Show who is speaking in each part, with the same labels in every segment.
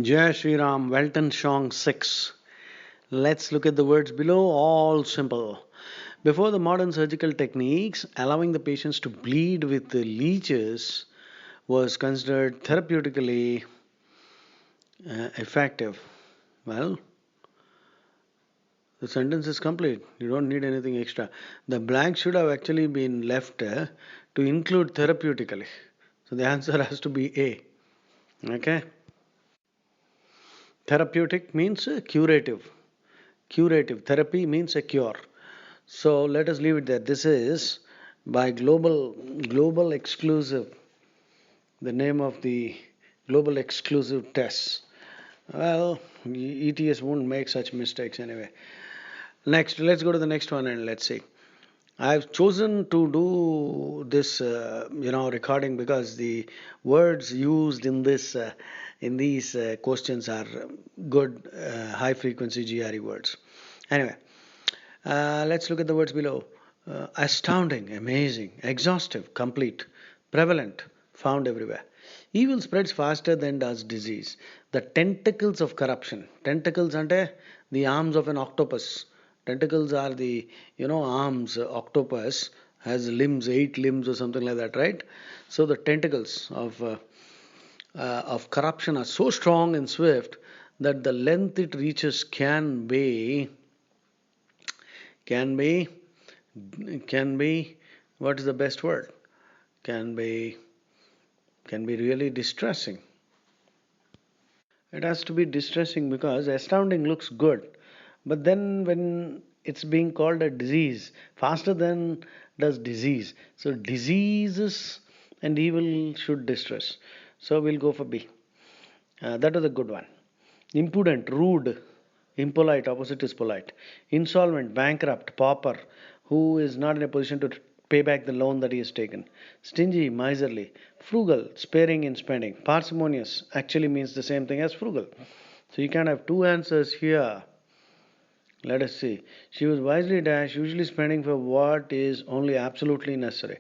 Speaker 1: Jai Shri Ram, weltenschauung 6. Let's look at the words below, all simple. Before the modern surgical techniques, allowing the patients to bleed with the leeches was considered therapeutically effective. Well, the sentence is complete. You don't need anything extra. The blank should have actually been left to include therapeutically. So the answer has to be A. Okay? Therapeutic means curative. Curative therapy means a cure. So let us leave it there. This is by global exclusive. The name of the global exclusive test. Well, ETS won't make such mistakes anyway. Next, let's go to the next one and let's see. I've chosen to do this, recording because the words used in these questions are good, high frequency GRE words. Anyway, let's look at the words below. Astounding, amazing, exhaustive, complete, prevalent, found everywhere. Evil spreads faster than does disease. The tentacles of corruption. Tentacles ante the arms of an octopus. Tentacles are the arms. Octopus has limbs, 8 limbs or something like that, right? So the tentacles of corruption are so strong and swift that the length it reaches can be can be what is the best word? Can be really distressing. It has to be distressing because astounding looks good, but then when it's being called a disease, faster than does disease. So diseases and evil should distress. So we'll go for B. That was a good one. Impudent, rude, impolite, opposite is polite. Insolvent, bankrupt, pauper, who is not in a position to pay back the loan that he has taken. Stingy, miserly. Frugal, sparing in spending. Parsimonious actually means the same thing as frugal. So you can have two answers here. Let us see. She was wisely dashed, usually spending for what is only absolutely necessary.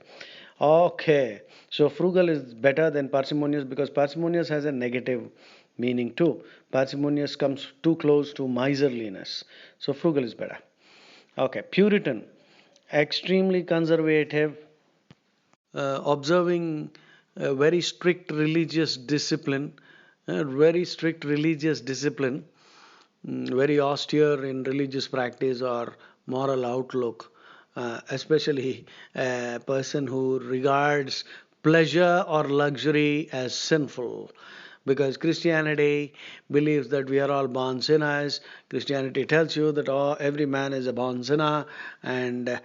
Speaker 1: Okay, so frugal is better than parsimonious because parsimonious has a negative meaning too. Parsimonious comes too close to miserliness. So frugal is better. Okay, Puritan, extremely conservative, observing a very strict religious discipline, very austere in religious practice or moral outlook, especially a person who regards pleasure or luxury as sinful. Because Christianity believes that we are all born sinners. Christianity tells you that every man is a born sinner, and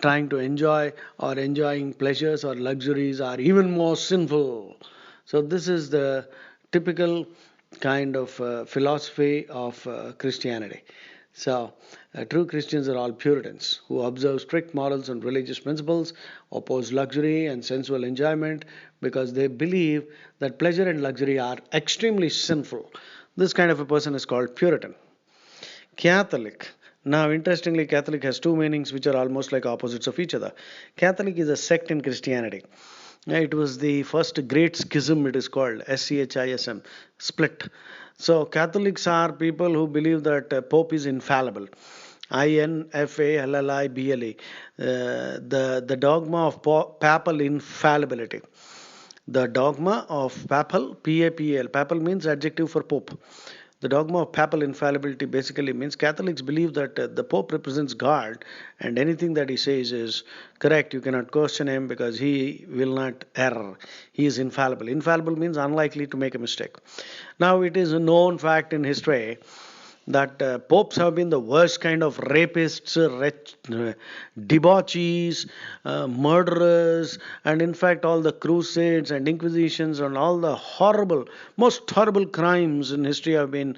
Speaker 1: trying to enjoy or enjoying pleasures or luxuries are even more sinful. So, this is the typical kind of philosophy of Christianity. So, true Christians are all Puritans who observe strict morals and religious principles, oppose luxury and sensual enjoyment because they believe that pleasure and luxury are extremely sinful. This kind of a person is called Puritan. Catholic. Now, interestingly, Catholic has two meanings which are almost like opposites of each other. Catholic is a sect in Christianity. It was the first great schism, it is called SCHISM, split. So, Catholics are people who believe that Pope is infallible. INFALLIBLE, the dogma of papal infallibility. The dogma of papal, PAPL, papal means adjective for pope. The dogma of papal infallibility basically means Catholics believe that the Pope represents God and anything that he says is correct. You cannot question him because he will not err. He is infallible. Infallible means unlikely to make a mistake. Now, it is a known fact in history that popes have been the worst kind of rapists, debauchees, murderers, and in fact, all the crusades and inquisitions and all the most horrible crimes in history have been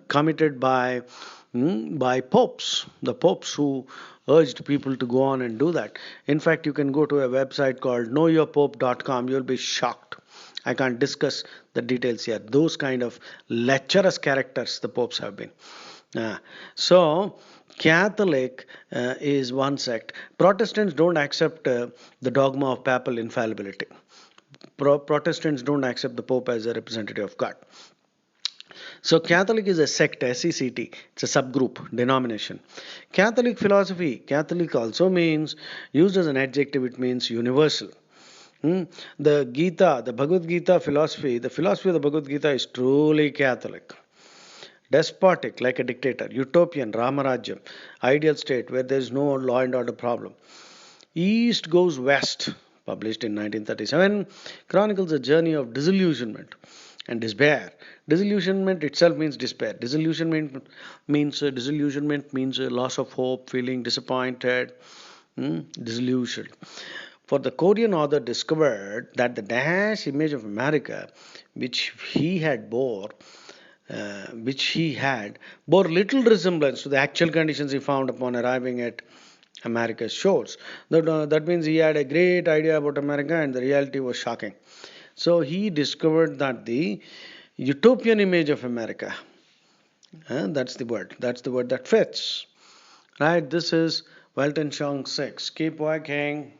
Speaker 1: committed by popes, the popes who urged people to go on and do that. In fact, you can go to a website called knowyourpope.com. You'll be shocked. I can't discuss the details here. Those kind of lecherous characters the popes have been. So, Catholic is one sect. Protestants don't accept the dogma of papal infallibility. Protestants don't accept the Pope as a representative of God. So Catholic is a sect, SECT. It's a subgroup, denomination. Catholic philosophy, Catholic also means, used as an adjective, it means universal. The Gita, the Bhagavad Gita philosophy, the philosophy of the Bhagavad Gita is truly Catholic. Despotic, like a dictator. Utopian, Ramarajyam. Ideal state where there is no law and order problem. East Goes West, published in 1937, chronicles a journey of disillusionment and despair. Disillusionment itself means despair. Disillusionment means loss of hope, feeling disappointed, disillusioned. For the Korean author discovered that the dash image of America, which he had bore, which he had, bore little resemblance to the actual conditions he found upon arriving at America's shores. That means he had a great idea about America and the reality was shocking. So he discovered that the utopian image of America, that's the word. That's the word that fits. Right? This is Weltanschauung 6. Keep working.